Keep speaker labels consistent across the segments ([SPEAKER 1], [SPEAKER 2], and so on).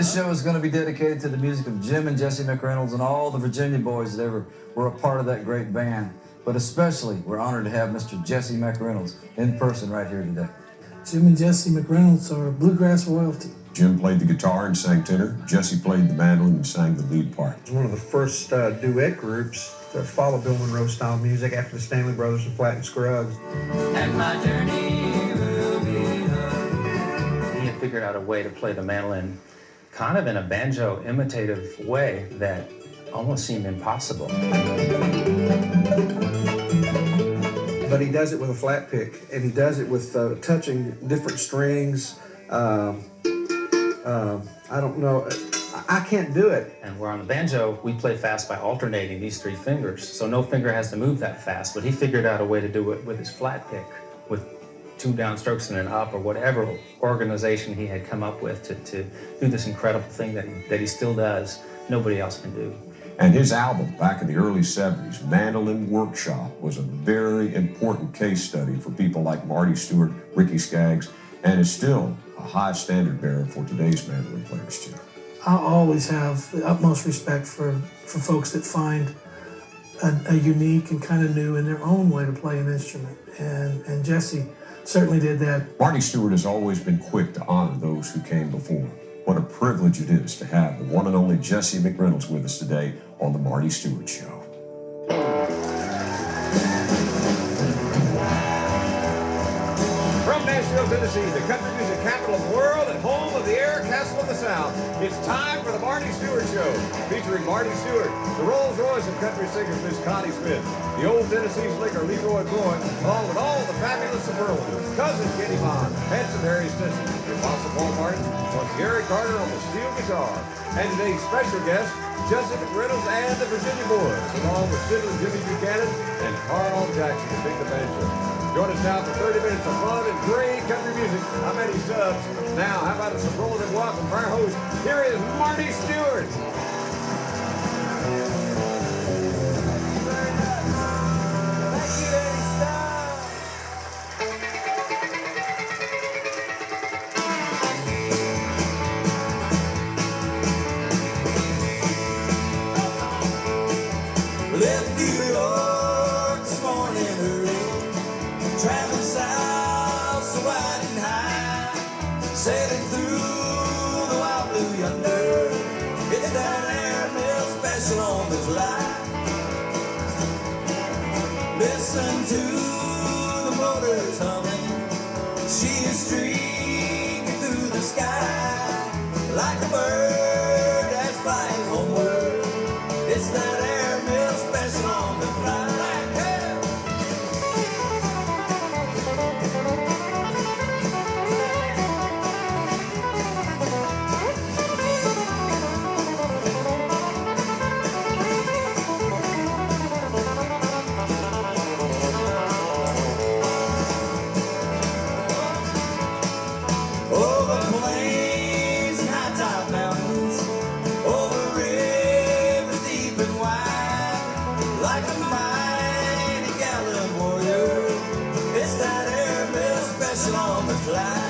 [SPEAKER 1] This show is going to be dedicated to the music of Jim and Jesse McReynolds and all the Virginia boys that ever were a part of that great band. But especially, we're honored to have Mr. Jesse McReynolds in person right here today.
[SPEAKER 2] Jim and Jesse McReynolds are bluegrass royalty.
[SPEAKER 3] Jim played the guitar and sang tenor. Jesse played the mandolin and sang the lead part.
[SPEAKER 4] It was one of the first duet groups to follow Bill Monroe style music after the Stanley Brothers and Flatt and Scruggs.
[SPEAKER 5] And my journey will be done. He had figured out a way to play the mandolin kind of in a banjo imitative way that almost seemed impossible.
[SPEAKER 4] But he does it with a flat pick, and he does it with touching different strings. I don't know. I can't do it.
[SPEAKER 5] And where on the banjo, we play fast by alternating these three fingers. So no finger has to move that fast, but he figured out a way to do it with his flat pick, with 2 downstrokes and an up, or whatever organization he had come up with to do this incredible thing that he still does. Nobody else can do.
[SPEAKER 3] And his album back in the early 70s, Mandolin Workshop, was a very important case study for people like Marty Stuart, Ricky Skaggs, and is still a high standard bearer for today's mandolin players too.
[SPEAKER 2] I always have the utmost respect for folks that find a unique and kind of new in their own way to play an instrument. And Jesse certainly did that.
[SPEAKER 3] Marty Stuart has always been quick to honor those who came before him. What a privilege it is to have the one and only Jesse McReynolds with us today on the Marty Stuart Show.
[SPEAKER 6] From Nashville, Tennessee, the country music capital of the world and home of the Air Castle of the South, it's time for the Marty Stuart Show, featuring Marty Stuart, the Rolls Royce of country singers Miss Connie Smith, the old Tennessee slicker Leroy, along with all the fabulous superlatives, cousin Kenny Bond, handsome Harry Stinson, the Apostle Paul Martin, plus Gary Carter on the steel guitar, and today's special guest, Jesse McReynolds and the Virginia Boys, along with fiddler Jimmy Buchanan and Carl Jackson to pick the banjo. Join us now for 30 minutes of fun and great country music. I'm Eddie Stubbs. Now, how about a superlative welcome for our host? Here is Marty Stuart.
[SPEAKER 7] Left New York this morning early, traveling south so wide and high, sailing through the wild blue yonder. It's that airmail special on the fly. Listen to the motors humming. She is streaking through the sky like a bird that's flying homeward. It's that airmail special on the fly. Over plains and high-top mountains, over rivers deep and wide, like a mighty gallant warrior, it's that airmail special on the fly.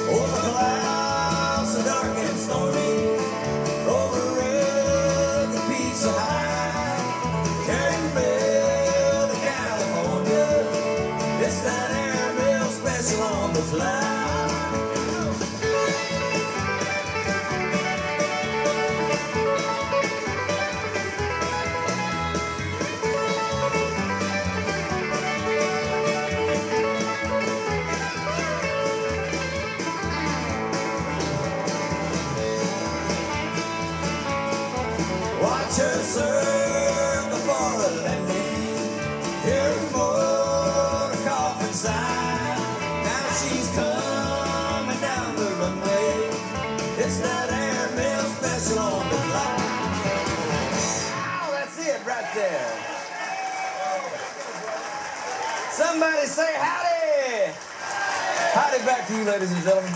[SPEAKER 7] Over clouds so dark and stormy, over rugged peaks so high, carrying mail to California, it's that airmail special on the fly. Watch her circle for a landing, hear her motor cough inside. Now she's coming down the runway, it's that airmail special on the fly. Oh, that's it right there. Somebody say howdy. Howdy back to you, ladies and gentlemen.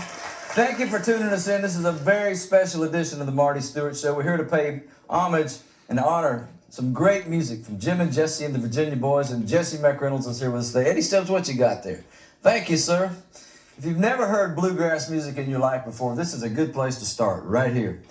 [SPEAKER 1] Thank you for tuning us in. This is a very special edition of the Marty Stuart Show. We're here to pay homage and honor some great music from Jim and Jesse and the Virginia Boys, and Jesse McReynolds is here with us today. Eddie Stubbs, what you got there? Thank you, sir. If you've never heard bluegrass music in your life before, this is a good place to start, right here.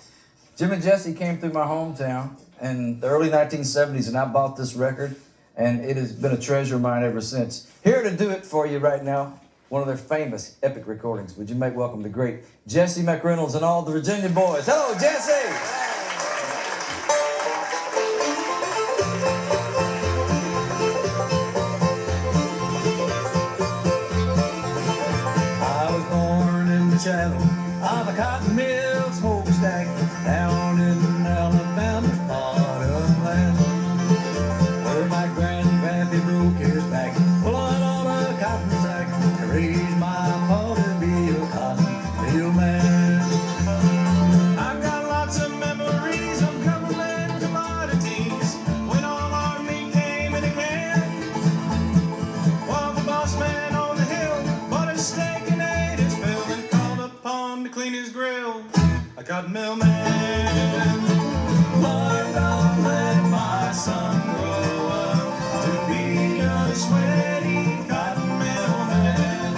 [SPEAKER 1] Jim and Jesse came through my hometown in the early 1970s, and I bought this record, and it has been a treasure of mine ever since. Here to do it for you right now, one of their famous epic recordings. Would you make welcome the great Jesse McReynolds and all the Virginia Boys. Hello, Jesse!
[SPEAKER 7] Shadow of a cotton mill smokestack down in Alabama's part of land, where my grandpappy broke his back pulling on a cotton sack to raise my pa to be a cotton mill man. I've got lots of memories of government commodities when all our meat came in a can, while the boss man on the hill bought a steak and ate his fill and to clean his grill, a cotton mill man. Lord, don't let my son grow up to be a sweaty cotton mill man.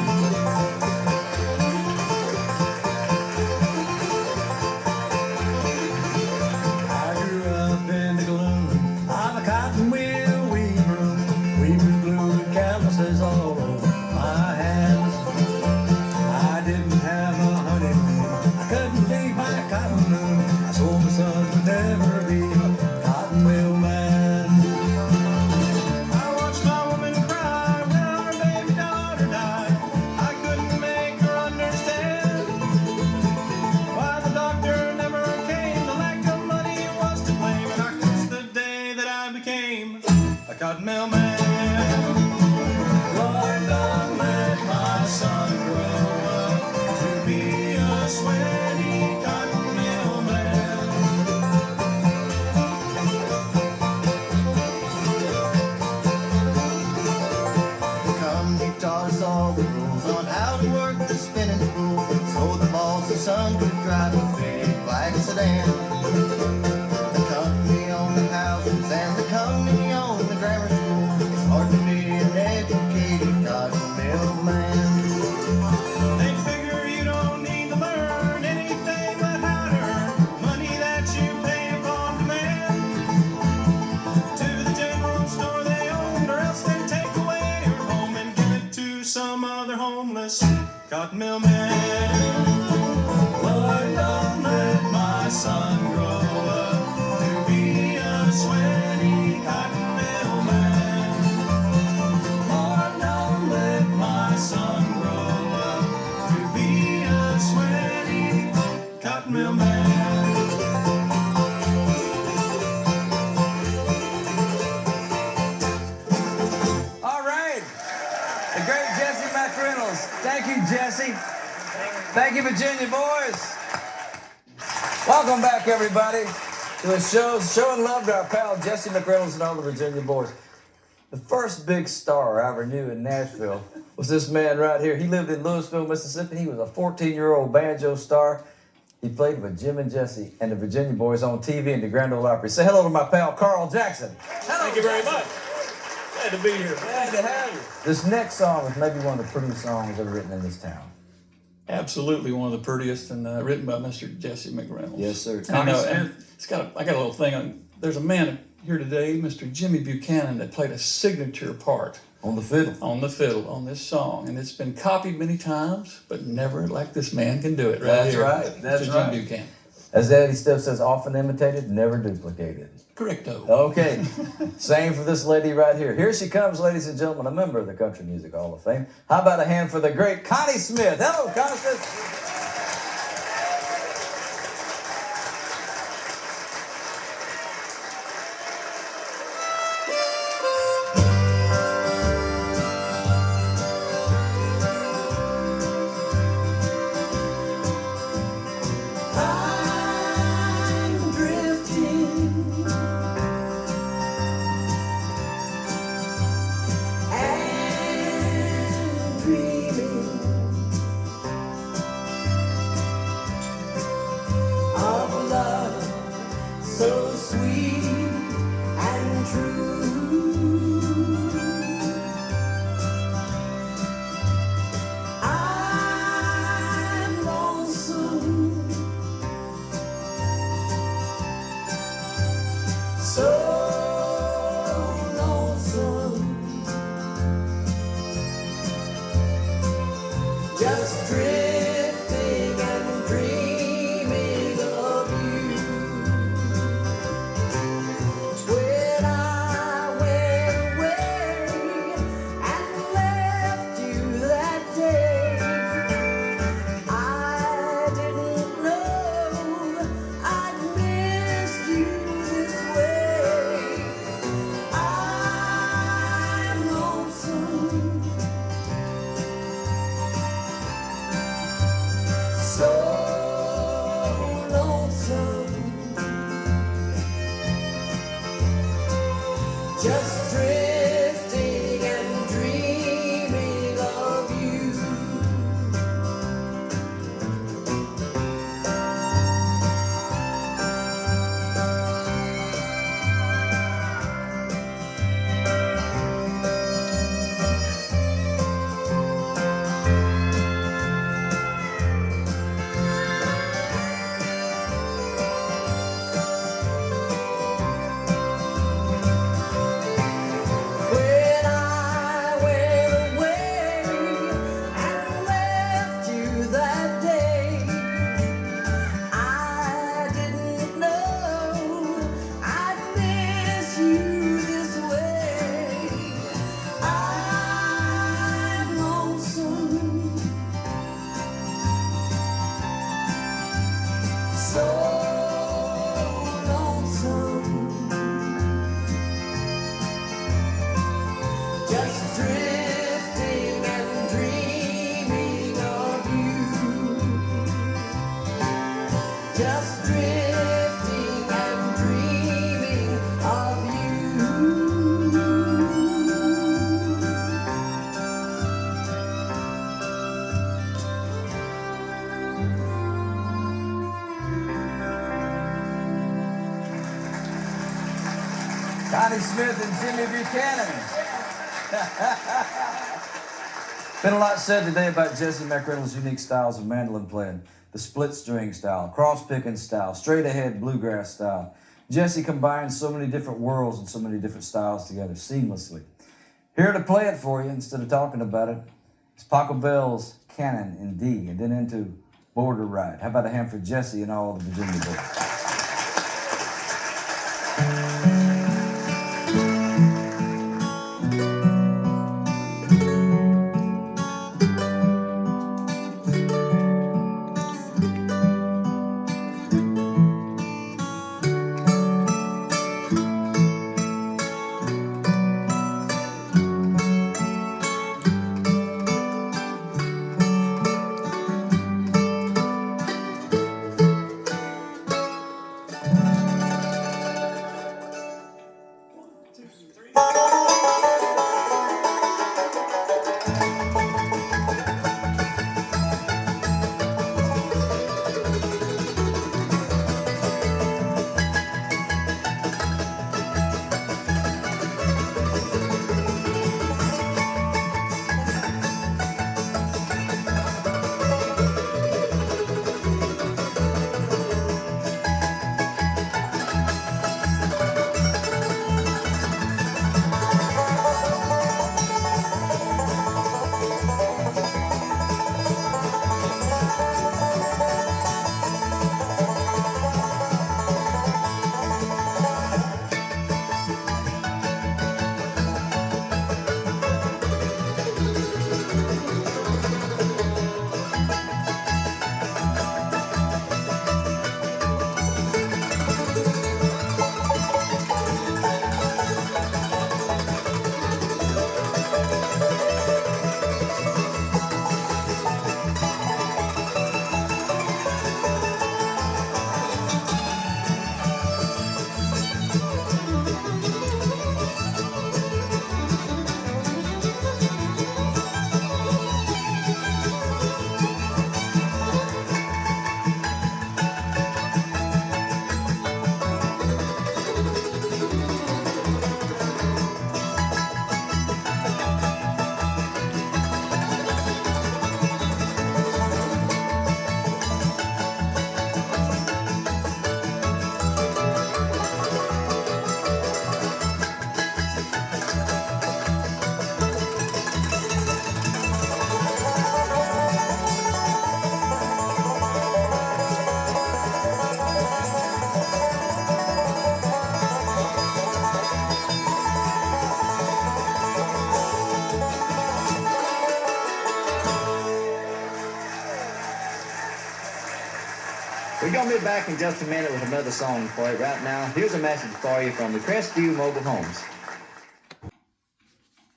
[SPEAKER 7] I grew up in the gloom of a cotton mill weave room. We was glued canvases all over my hands. I didn't have a honeymoon, I couldn't leave my cotton loom. I swore my son would never be a cotton mill man. I watched my woman cry when our baby daughter died. I couldn't make her understand why the doctor never came. The lack of money was to blame, and I cursed the day that I became a cotton mill man. Lord, don't let my son grow up to be a sweaty cotton mill man. The company taught us all the rules on how to work the spinning spool, so the boss's son could drive a big black sedan. The company owned the houses and the company owned the grammar school. It's hard to be an educated cotton mill man. They figure you don't need to learn anything but how to earn money that you pay upon demand. To the general store they owned, or else they take away your home and give it to some other homeless cotton mill man. Lord, don't let my son grow up to be a sweaty cotton mill man. Lord, don't let my son grow up to be a sweaty cotton mill man.
[SPEAKER 1] All right, the great Jesse McReynolds. Thank you, Jesse. Thank you, Virginia Boys. Welcome back, everybody, to the show, showing love to our pal Jesse McReynolds and all the Virginia Boys. The first big star I ever knew in Nashville was this man right here. He lived in Louisville, Mississippi. He was a 14-year-old banjo star. He played with Jim and Jesse and the Virginia Boys on TV in the Grand Ole Opry. Say hello to my pal Carl Jackson. Hello,
[SPEAKER 8] Thank you very much. Glad to be here.
[SPEAKER 1] Glad to have you. This next song is maybe one of the prettiest songs ever written in this town.
[SPEAKER 8] Absolutely one of the prettiest, and written by Mr. Jesse McReynolds.
[SPEAKER 1] Yes, sir.
[SPEAKER 8] And, it's got I got a little thing on. There's a man here today, Mr. Jimmy Buchanan, that played a signature part
[SPEAKER 1] On the fiddle.
[SPEAKER 8] on the fiddle on this song, and it's been copied many times, but never like this man can do it. Right
[SPEAKER 1] That's
[SPEAKER 8] here.
[SPEAKER 1] right. That's
[SPEAKER 8] Mr.
[SPEAKER 1] right.
[SPEAKER 8] Jim Buchanan.
[SPEAKER 1] As Eddie Stubbs says, often imitated, never duplicated.
[SPEAKER 8] Correcto.
[SPEAKER 1] Okay, same for this lady right here. Here she comes, ladies and gentlemen, a member of the Country Music Hall of Fame. How about a hand for the great Connie Smith? Hello, Connie Smith.
[SPEAKER 7] just drifting and dreaming of you. When I went away and left you that day, I didn't know I'd miss you this way. I'm lonesome, so lonesome, just drifting and dreaming of you. When I went away and left you that day, I didn't know I'd miss you this way. I'm lonesome, so lonesome, just drifting and dreaming of you. Just drifting and dreaming of you.
[SPEAKER 1] Connie Smith and Jimmy Buchanan. Been a lot said today about Jesse McReynolds' unique styles of mandolin playing. The split string style, cross picking style, straight ahead bluegrass style. Jesse combines so many different worlds and so many different styles together seamlessly. Here to play it for you instead of talking about it is Paco Bell's Canon in D, and then into Border Ride. How about a hand for Jesse and all the Virginia boys?
[SPEAKER 9] We're going to be back in just a minute with another song for you. Right now, here's a message for you from the Crestview Mobile Homes.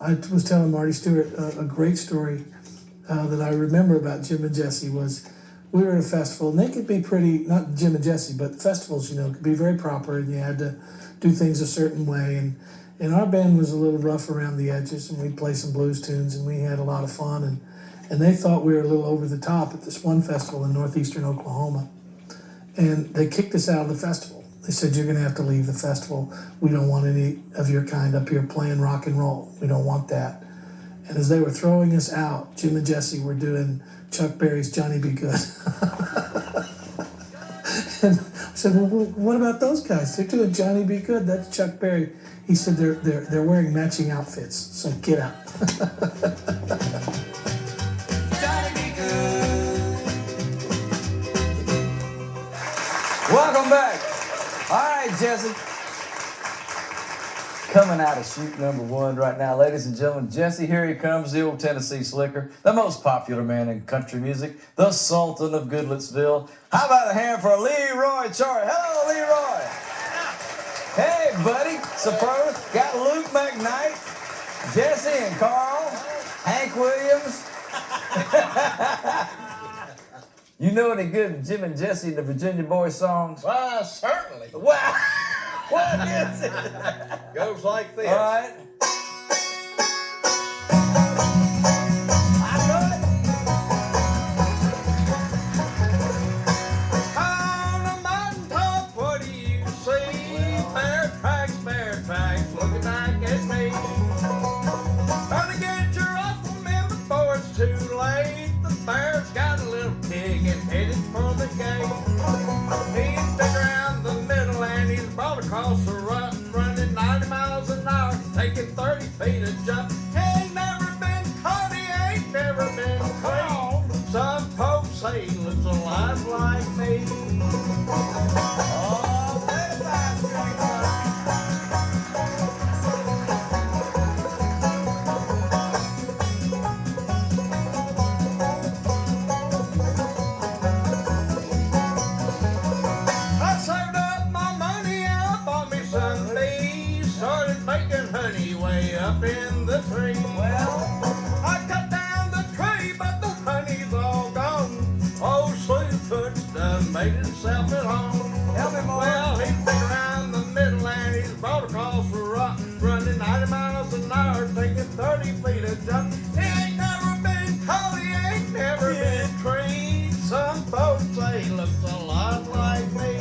[SPEAKER 2] I was telling Marty Stuart a great story that I remember about Jim and Jesse was we were at a festival, and they could be pretty, not Jim and Jesse, but festivals, you know, could be very proper, and you had to do things a certain way. And our band was a little rough around the edges, and we'd play some blues tunes, and we had a lot of fun. And they thought we were a little over the top at this one festival in northeastern Oklahoma. And they kicked us out of the festival. They said, you're going to have to leave the festival. We don't want any of your kind up here playing rock and roll. We don't want that. And as they were throwing us out, Jim and Jesse were doing Chuck Berry's Johnny Be Good. And I said, well, what about those guys? They're doing Johnny Be Good. That's Chuck Berry. He said, they're wearing matching outfits. So get out.
[SPEAKER 1] Welcome back. All right, Jesse. Coming out of shoot number 1 right now, ladies and gentlemen. Jesse, here he comes, the old Tennessee slicker, the most popular man in country music, the Sultan of Goodlettsville. How about a hand for Leroy Chart? Hello, Leroy. Hey, buddy. Superb. Got Luke McKnight, Jesse and Carl, Hank Williams. You know any good Jim and Jesse and the Virginia Boys songs?
[SPEAKER 6] Why, certainly.
[SPEAKER 1] Wow! What is it?
[SPEAKER 6] Goes like this.
[SPEAKER 1] All right. I know it.
[SPEAKER 6] On a mountain top, what do you see? Bear tracks, looking like it's me. Trying to get your awful men before it's too late. The bear's got a little pig and headed for the gate. He's been around the middle and he's brought across the run, running 90 miles an hour, taking 30 feet a jump. He ain't never been caught, he ain't never been caught. Some folks say he looks a lot like me. Oh, play the five string, up in the tree. Well, I cut down the tree, but the honey's all gone. Old Slewfoot's done made himself at home. Tell me more. Well, he's been around the middle and he's brought across the rock, running 90 miles an hour, taking 30 feet a jump. He ain't never been caught, he ain't never been treed. Some folks say he looks a lot like me.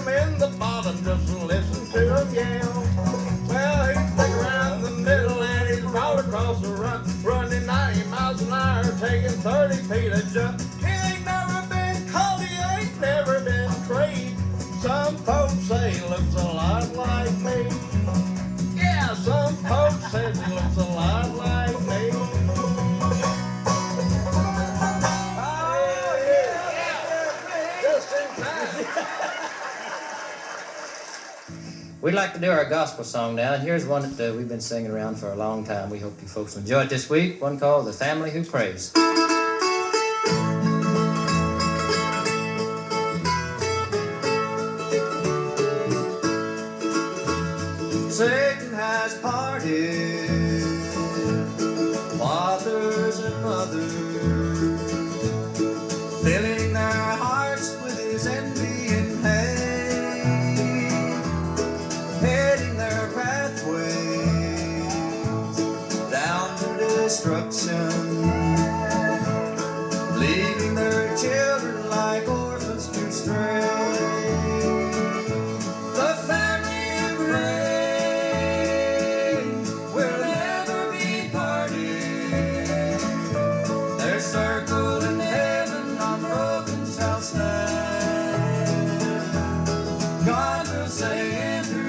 [SPEAKER 6] In the bottom, just listen to him yell. Well, he's been around the middle and he's brought across the run, running 90 miles an hour, taking 30 feet a jump. He ain't never been caught, he ain't never been treed. Some folks say he looks a lot like me. Yeah, some folks say he looks a lot like me. Oh, yeah. Just in time.
[SPEAKER 9] We'd like to do our gospel song now, and here's one that we've been singing around for a long time. We hope you folks enjoy it this week. One called The Family Who Prays.
[SPEAKER 7] Satan has parted fathers and mothers, filling their hearts with his envy and hate, heading their pathways down to destruction, leaving their children like orphans to stray. The family of grace will never be parted. Their circle in heaven unbroken shall stand. God will say, enter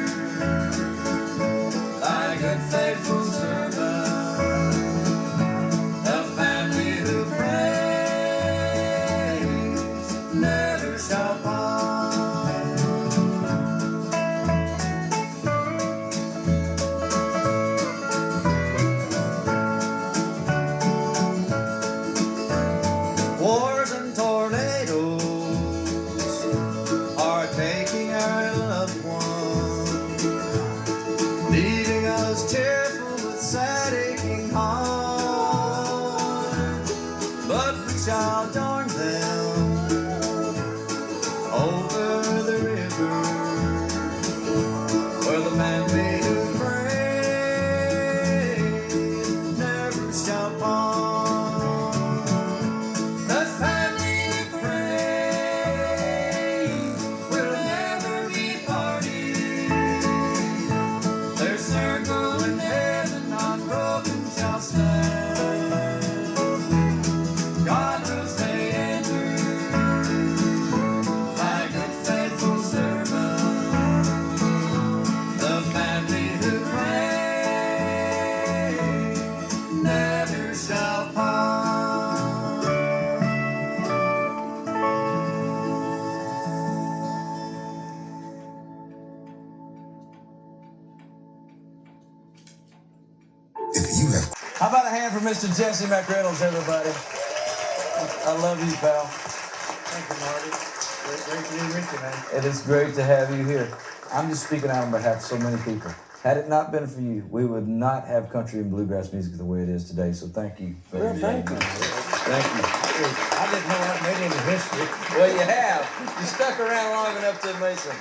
[SPEAKER 1] How about a hand for Mr. Jesse McReynolds, everybody? I love you, pal.
[SPEAKER 4] Thank you, Marty. Great to be with you, man.
[SPEAKER 1] It is great to have you here. I'm just speaking out on behalf of so many people. Had it not been for you, we would not have country and bluegrass music the way it is today. So thank you.
[SPEAKER 4] Well, thank you.
[SPEAKER 1] Thank you.
[SPEAKER 4] I didn't know that made any history.
[SPEAKER 1] Well, you have. You stuck around long enough to make some.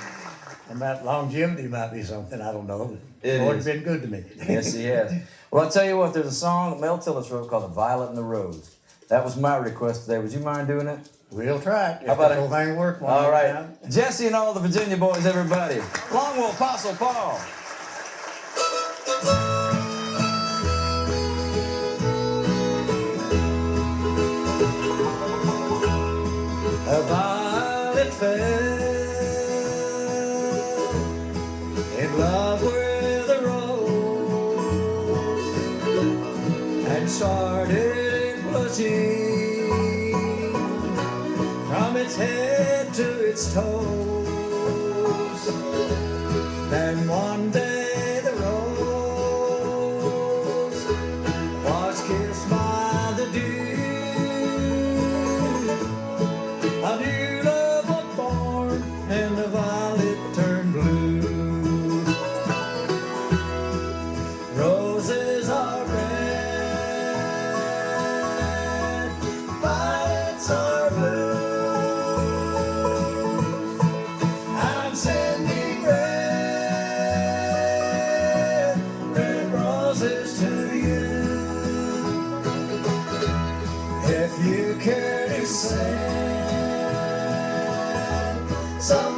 [SPEAKER 10] And that longevity might be something, I don't know.
[SPEAKER 1] It
[SPEAKER 10] Lord's
[SPEAKER 1] is.
[SPEAKER 10] been good to me.
[SPEAKER 1] Yes, he has. Well, I'll tell you what, there's a song that Mel Tillis wrote called The Violet and the Rose. That was my request today. Would you mind doing it?
[SPEAKER 10] We'll try it. If
[SPEAKER 1] How about
[SPEAKER 10] the
[SPEAKER 1] it?
[SPEAKER 10] whole thing work one
[SPEAKER 1] All
[SPEAKER 10] more
[SPEAKER 1] right.
[SPEAKER 10] time.
[SPEAKER 1] Jesse and all the Virginia boys, everybody. Long will Apostle Paul.
[SPEAKER 7] A violet fell in love with a rose and started blushing from its head to its toes. Then one day the rose was kissed by the dew. A new love was born, and the violet turned blue. Roses are red, violets are blue. I'm sending red, red roses to you. If you care to send some